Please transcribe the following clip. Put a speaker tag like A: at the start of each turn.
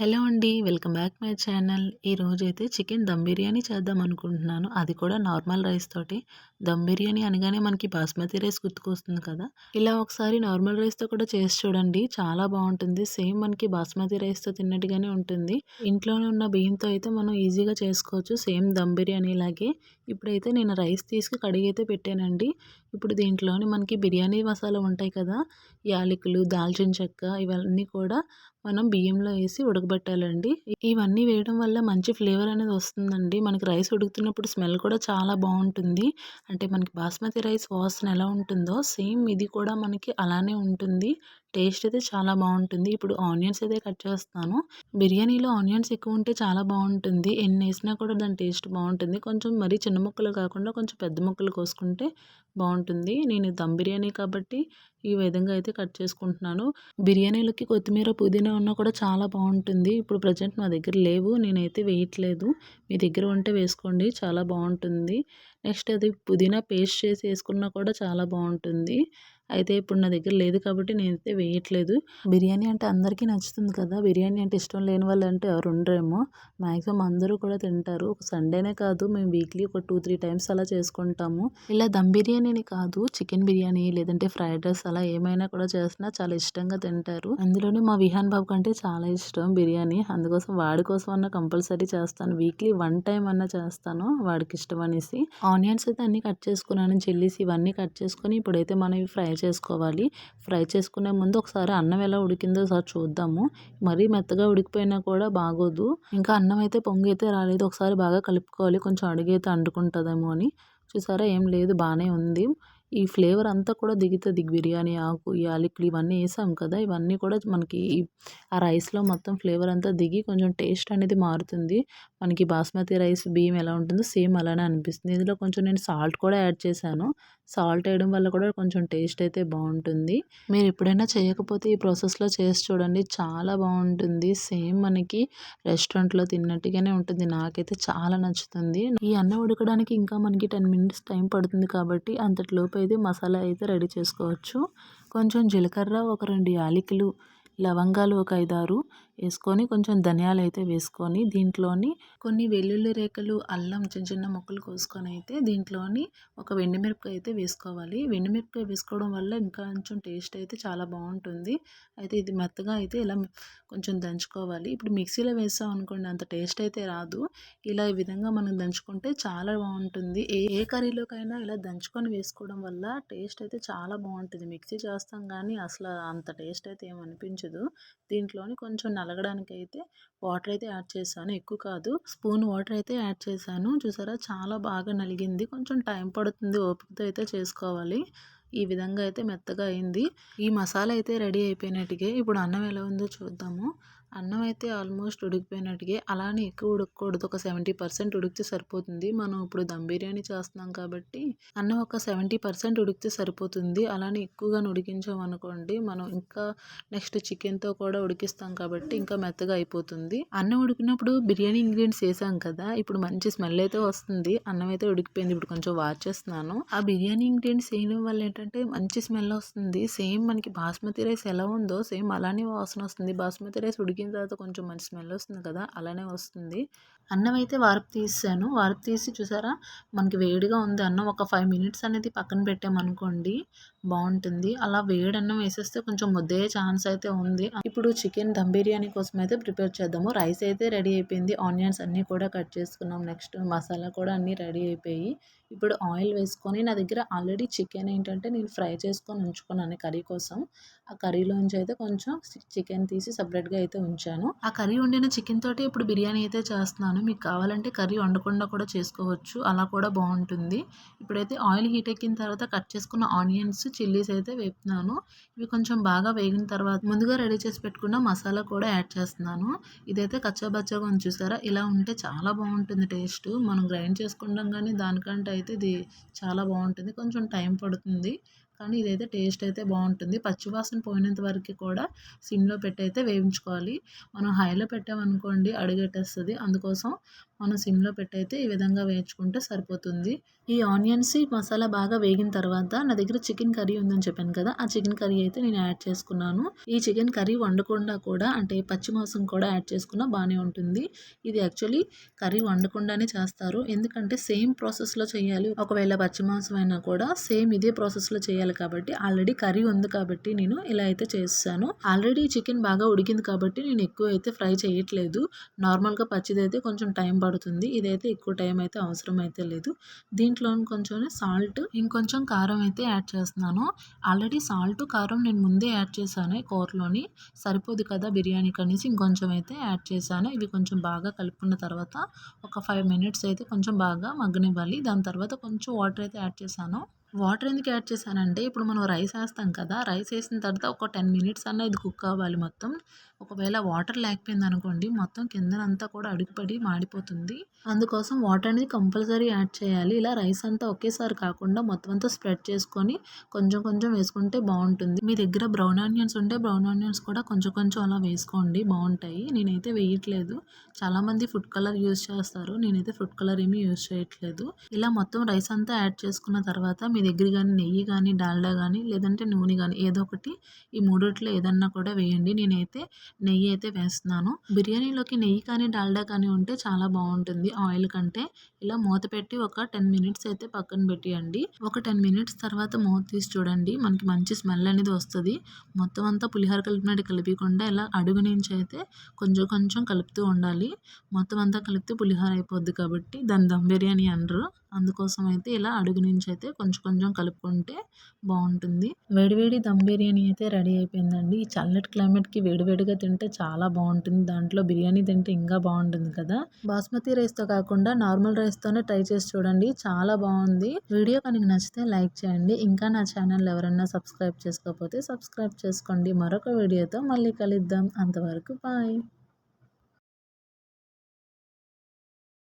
A: Hello అండి. Welcome back my channel. ఈరోజైతే chicken dum biryani చేద్దాం అనుకుంటున్నాను. అది కూడా నార్మల్ రైస్ తోటి. దమ్ బిర్యానీ అనగానే మనకి బాస్మతి రైస్ గుర్తుకొస్తుంది కదా! ఇలా ఒకసారి నార్మల్ రైస్‌తో కూడా చేసి చూడండి. చాలా బావుంటుంది. సేమ్ మనకి బాస్మతి రైస్‌తో తిన్నట్టుగానే ఉంటుంది. ఇంట్లోనే ఉన్న బియ్యంతో అయితే మనం ఈజీగా చేసుకోవచ్చు. సేమ్ దమ్ బిర్యానీ లాగే. ఇప్పుడైతే నేను రైస్ తీసి కడిగైతే పెట్టానండి. ఇప్పుడు దీంట్లోని మనకి బిర్యానీ మసాలా ఉంటాయి కదా! యాలకులు, దాల్చిన చెక్క ఇవన్నీ కూడా మనం బియ్యంలో ఏసి ఉడకబెట్టాలండి. ఇవన్నీ వేయడం వల్ల మంచి ఫ్లేవర్ అనేది వస్తుందండి. మనకి రైస్ ఉడుకుతున్నప్పుడు స్మెల్ కూడా చాలా బావుంటుంది. అంటే మనకి బాస్మతి రైస్ వాసన ఎలా ఉంటుందో సేమ్ ఇది కూడా మనకి అలానే ఉంటుంది. టేస్ట్ అయితే చాలా బావుంటుంది. ఇప్పుడు ఆనియన్స్ అయితే కట్ చేస్తున్నాను. బిర్యానీలో ఆనియన్స్ ఎక్కువ ఉంటే చాలా బావుంటుంది. ఎన్నేసినా కూడా దాని టేస్ట్ బావుంటుంది. కొంచెం మరీ చిన్న ముక్కలు కాకుండా కొంచెం పెద్ద ముక్కలు కోసుకుంటే బావుంటుంది. నేను దమ్ బిర్యానీ కాబట్టి ఈ విధంగా అయితే కట్ చేసుకుంటున్నాను. బిర్యానీలోకి కొత్తిమీర, పుదీనా ఉన్నా కూడా చాలా బావుంటుంది. ఇప్పుడు ప్రెజెంట్ నా దగ్గర లేవు. నేనైతే వేయట్లేదు. మీ దగ్గర ఉంటే వేసుకోండి. చాలా బావుంటుంది. నెక్స్ట్ అది పుదీనా పేస్ట్ చేసి ఏసుకున్నా కూడా చాలా బావుంటుంది. అయితే ఇప్పుడు నా దగ్గర లేదు కాబట్టి నేనైతే వేయట్లేదు. బిర్యానీ అంటే అందరికీ నచ్చుతుంది కదా! బిర్యానీ అంటే ఇష్టం లేని వాళ్ళంటూ ఎవరు ఉండరేమో. మాక్సిమం అందరూ కూడా తింటారు. ఒక సండేనే కాదు మేము వీక్లీ ఒక 2, 3 టైమ్స్ అలా చేసుకుంటాము. ఇలా దమ్ బిర్యానీని కాదు చికెన్ బిర్యానీ లేదంటే ఫ్రైడ్ రైస్ అలా ఏమైనా కూడా చేసినా చాలా ఇష్టంగా తింటారు. అందులోని మా విహాన్ బాబుకి అంటే చాలా ఇష్టం బిర్యానీ. అందుకోసం వాడి కోసం అన్నా కంపల్సరీ చేస్తాను. వీక్లీ 1 టైమ్ అన్నా చేస్తాను వాడికి ఇష్టం అనేసి. ఆనియన్స్ అయితే అన్నీ కట్ చేసుకున్నాను. చిల్లీస్ ఇవన్నీ కట్ చేసుకొని ఇప్పుడైతే మనం ఇవి ఫ్రై చేసుకోవాలి. ఫ్రై చేసుకునే ముందు ఒకసారి అన్నం ఎలా ఉడికిందో ఒకసారి చూద్దాము. మరీ మెత్తగా ఉడికిపోయినా కూడా బాగోదు. ఇంకా అన్నం అయితే పొంగైతే రాలేదు. ఒకసారి బాగా కలుపుకోవాలి. కొంచెం అడుగైతే అంటుకుంటదేమో అని. చూసారా ఏం లేదు బానే ఉంది. ఈ ఫ్లేవర్ అంతా కూడా దిగుతది. బిర్యానీ ఆకు, యాలకులు ఇవన్నీ ఏసాం కదా! ఇవన్నీ కూడా మనకి ఆ రైస్‌లో మొత్తం ఫ్లేవర్ అంతా దిగి కొంచెం టేస్ట్ అనేది మారుతుంది. మనకి బాస్మతి రైస్ బియ్యం ఎలా ఉంటుందో సేమ్ అలానే అనిపిస్తుంది. ఇందులో కొంచెం నేను సాల్ట్ కూడా యాడ్ చేశాను. సాల్ట్ వేయడం వల్ల కూడా కొంచెం టేస్ట్ అయితే బావుంటుంది. మీరు ఎప్పుడైనా చేయకపోతే ఈ ప్రాసెస్‌లో చేసి చూడండి. చాలా బావుంటుంది. సేమ్ మనకి రెస్టారెంట్‌లో తిన్నట్టుగానే ఉంటుంది. నాకైతే చాలా నచ్చుతుంది. ఈ అన్నం ఉడకడానికి ఇంకా మనకి 10 మినిట్స్ టైం పడుతుంది కాబట్టి అంతటిలోపు అయితే మసాలా అయితే రెడీ చేసుకోవచ్చు. కొంచెం జీలకర్ర, ఒక 2 యాలకులు, లవంగాలు ఒక 5, 6 ఏసుకొని కొంచెం ధనియాలైతే వేసుకొని దీంట్లోని కొన్ని వెల్లుల్లి రేఖలు, అల్లం చిన్న చిన్న ముక్కలు కోసుకొని అయితే దీంట్లోని ఒక ఎండుమిరపకాయ అయితే వేసుకోవాలి. ఎండుమిరపకాయ వేసుకోవడం వల్ల ఇంకా కొంచెం టేస్ట్ అయితే చాలా బావుంటుంది. అయితే ఇది మెత్తగా అయితే ఇలా కొంచెం దంచుకోవాలి. ఇప్పుడు మిక్సీలో వేసాం అనుకోండి అంత టేస్ట్ అయితే రాదు. ఇలా ఈ విధంగా మనం దంచుకుంటే చాలా బావుంటుంది. ఏ ఏ కర్రీలోకైనా ఇలా దంచుకొని వేసుకోవడం వల్ల టేస్ట్ అయితే చాలా బావుంటది. మిక్సీ చేస్తాం గానీ అసల అంత టేస్ట్ అయితే ఏమి అనిపించదు. దీంట్లోని కొంచెం నలగడానికైతే వాటర్ అయితే యాడ్ చేశాను. ఎక్కువ కాదు. స్పూన్ వాటర్ అయితే యాడ్ చేశాను. చూసారా చాలా బాగా నలిగింది. కొంచెం టైం పడుతుంది. ఓపికతో అయితే చేసుకోవాలి. ఈ విధంగా అయితే మెత్తగా అయింది. ఈ మసాలా అయితే రెడీ అయిపోయినట్టుగే. ఇప్పుడు అన్నం ఎలా ఉందో చూద్దాము. అన్నం అయితే ఆల్మోస్ట్ ఉడికిపోయినట్టుగే. అలానే ఎక్కువ ఉడకకూడదు. ఒక 70% ఉడికితే సరిపోతుంది. మనం ఇప్పుడు దమ్ బిర్యానీ చేస్తున్నాం కాబట్టి అన్నం ఒక 70% ఉడికితే సరిపోతుంది. అలానే ఎక్కువగాని ఉడికించామనుకోండి మనం ఇంకా నెక్స్ట్ చికెన్‌తో కూడా ఉడికిస్తాం కాబట్టి ఇంకా మెత్తగా అయిపోతుంది. అన్నం ఉడికినప్పుడు బిర్యానీ ఇంగ్రీడియంట్స్ ఏసాం కదా! ఇప్పుడు మంచి స్మెల్ అయితే వస్తుంది. అన్నం అయితే ఉడికిపోయింది. ఇప్పుడు కొంచెం వార్చేస్తున్నాను. ఆ బిర్యానీ ఇంగ్రీడియంట్స్ ఏయడం వల్ల ఏంటంటే మంచి స్మెల్ వస్తుంది. సేమ్ మనకి బాస్మతి రైస్ ఎలా ఉందో సేమ్ అలానే వాసన వస్తుంది. బాస్మతి రైస్ ఉడికిన తర్వాత కొంచెం మంచి స్మెల్ వస్తుంది కదా! అలానే వస్తుంది. అన్నం అయితే వార్పు తీసేసాను. వార్పు తీసి చూసారా మనకి వేడిగా ఉంది అన్నం. ఒక 5 మినిట్స్ అనేది పక్కన పెట్టామనుకోండి బావుంటుంది. అలా వేడి అన్నం వేసేస్తే కొంచెం ముద్దయ్యే ఛాన్స్ అయితే ఉంది. ఇప్పుడు చికెన్ దమ్ బిర్యానీ కోసం అయితే ప్రిపేర్ చేద్దాము. రైస్ అయితే రెడీ అయిపోయింది. ఆనియన్స్ అన్నీ కూడా కట్ చేసుకున్నాం. నెక్స్ట్ మసాలా కూడా అన్నీ రెడీ అయిపోయి ఇప్పుడు ఆయిల్ వేసుకొని నా దగ్గర ఆల్రెడీ చికెన్ ఏంటంటే నేను ఫ్రై చేసుకొని ఉంచుకున్నాను కర్రీ కోసం. ఆ కర్రీలోంచి అయితే కొంచెం చికెన్ తీసి సెపరేట్‌గా అయితే ఉంచాను. ఆ కర్రీ వండిన చికెన్ తోటి ఇప్పుడు బిర్యానీ అయితే చేస్తున్నాను. మీకు కావాలంటే కర్రీ వండకుండా కూడా చేసుకోవచ్చు. అలా కూడా బావుంటుంది. ఇప్పుడైతే ఆయిల్ హీట్ ఎక్కిన తర్వాత కట్ చేసుకున్న ఆనియన్స్, చిల్లీస్ అయితే వేపుతున్నాను. ఇవి కొంచెం బాగా వేగిన తర్వాత ముందుగా రెడీ చేసి పెట్టుకున్న మసాలా కూడా యాడ్ చేస్తున్నాను. ఇదైతే కచ్చా బచ్చాగా ఉంది చూసారా? ఇలా ఉంటే చాలా బావుంటుంది టేస్ట్. మనం గ్రైండ్ చేసుకుంటాం గానీ దానికంటే అయితే ఇది చాలా బావుంటుంది. కొంచెం టైం పడుతుంది. కానీ ఇదైతే టేస్ట్ అయితే బావుంటుంది. పచ్చి వాసన పోయినంత వరకు కూడా సిమ్‌లో పెట్టి అయితే వేయించుకోవాలి. మనం హైలో పెట్టామనుకోండి అడుగంటేస్తది. అందుకోసం మనం సిమ్‌లో పెట్టయితే ఈ విధంగా వేయించుకుంటే సరిపోతుంది. ఈ ఆనియన్స్, ఈ మసాలా బాగా వేగిన తర్వాత నా దగ్గర చికెన్ కర్రీ ఉందని చెప్పాను కదా! ఆ చికెన్ కర్రీ అయితే నేను యాడ్ చేసుకున్నాను. ఈ చికెన్ కర్రీ వండకుండా కూడా అంటే పచ్చి మాంసం కూడా యాడ్ చేసుకున్నా బానే ఉంటుంది. ఇది యాక్చువల్లీ కర్రీ వండకుండానే చేస్తారు. ఎందుకంటే సేమ్ ప్రాసెస్‌లో చేయాలి. ఒకవేళ పచ్చి మాంసం అయినా కూడా సేమ్ ఇదే ప్రాసెస్‌లో చేయాలి కాబట్టి ఆల్రెడీ కర్రీ ఉంది కాబట్టి నేను ఇలా అయితే చేసేసాను. ఆల్రెడీ చికెన్ బాగా ఉడికింది కాబట్టి నేను ఎక్కువ అయితే ఫ్రై చేయట్లేదు. నార్మల్‌గా పచ్చిదైతే కొంచెం టైం పడుతుంది. ఇదైతే ఎక్కువ టైం అయితే అవసరం అయితే లేదు. దీంట్లో కొంచెం సాల్ట్, ఇంకొంచెం కారం అయితే యాడ్ చేస్తున్నాను. ఆల్రెడీ సాల్ట్, కారం నేను ముందే యాడ్ చేశాను ఈ కూరలోని. సరిపోదు కదా బిర్యానీకి అనేసి ఇంకొంచెం అయితే యాడ్ చేశాను. ఇవి కొంచెం బాగా కలుపుకున్న తర్వాత ఒక 5 మినిట్స్ అయితే కొంచెం బాగా మగ్గనివ్వాలి. దాని తర్వాత కొంచెం వాటర్ అయితే యాడ్ చేశాను. వాటర్ ఎందుకు యాడ్ చేశానంటే ఇప్పుడు మనం రైస్ ఏస్తాం కదా! రైస్ ఏసిన తర్వాత ఒక 10 మినిట్స్ అన్నా ఇది కుక్ అవ్వాలి మొత్తం. ఒకవేళ వాటర్ లేకపోయిందనుకోండి మొత్తం కిందనంతా కూడా అడుగుపడి మాడిపోతుంది. అందుకోసం వాటర్ అనేది కంపల్సరీ యాడ్ చేయాలి. ఇలా రైస్ అంతా ఒకేసారి కాకుండా మొత్తం అంతా స్ప్రెడ్ చేసుకొని కొంచెం కొంచెం వేసుకుంటే బావుంటుంది. మీ దగ్గర బ్రౌన్ ఆనియన్స్ ఉంటే బ్రౌన్ ఆనియన్స్ కూడా కొంచెం కొంచెం అలా వేసుకోండి బావుంటాయి. నేనైతే వేయట్లేదు. చాలామంది ఫుడ్ కలర్ యూజ్ చేస్తారు. నేనైతే ఫుడ్ కలర్ ఏమీ యూజ్ చేయట్లేదు. ఇలా మొత్తం రైస్ అంతా యాడ్ చేసుకున్న తర్వాత మీ దగ్గర గానీ నెయ్యి గానీ, డాల్డా గానీ లేదంటే నూనె గానీ ఏదో ఒకటి ఈ మూడిట్లో ఏదన్నా కూడా వేయండి. నేనైతే నెయ్యి అయితే వేస్తున్నాను. బిర్యానీలోకి నెయ్యి కానీ, డాల్డా కానీ ఉంటే చాలా బావుంటుంది ఆయిల్ కంటే. ఇలా మూత పెట్టి ఒక 10 మినిట్స్ అయితే పక్కన పెట్టేయండి. ఒక 10 మినిట్స్ తర్వాత మూత తీసి చూడండి. మనకి మంచి స్మెల్ అనేది వస్తది. మొత్తం అంతా పులిహోర కలిపినట్టు కలిపీకుండా ఇలా అడుగు నుంచి అయితే కొంచెం కొంచెం కలుపుతూ ఉండాలి. మొత్తం అంతా కలిపితే పులిహోర అయిపోద్ది కాబట్టి దాన్ని దమ్ బిర్యానీ అనరు. అందుకోసం అయితే ఇలా అడుగు నుంచి అయితే కొంచెం కొంచెం కలుపుకుంటే బావుంటుంది. వేడి వేడి దమ్ బిర్యానీ అయితే రెడీ అయిపోయిందండి. ఈ చల్లటి క్లైమేట్‌కి వేడి వేడిగా తింటే చాలా బావుంటుంది. దాంట్లో బిర్యానీ తింటే ఇంకా బావుంటుంది కదా! బాస్మతి రైస్‌తో కాకుండా నార్మల్ రైస్‌తోనే ట్రై చేసి చూడండి. చాలా బావుంది. వీడియో కనుక నచ్చితే లైక్ చేయండి. ఇంకా నా ఛానల్ ఎవరైనా సబ్స్క్రైబ్ చేసుకోకపోతే సబ్స్క్రైబ్ చేసుకోండి. మరొక వీడియోతో మళ్ళీ కలుద్దాం. అంతవరకు బాయ్.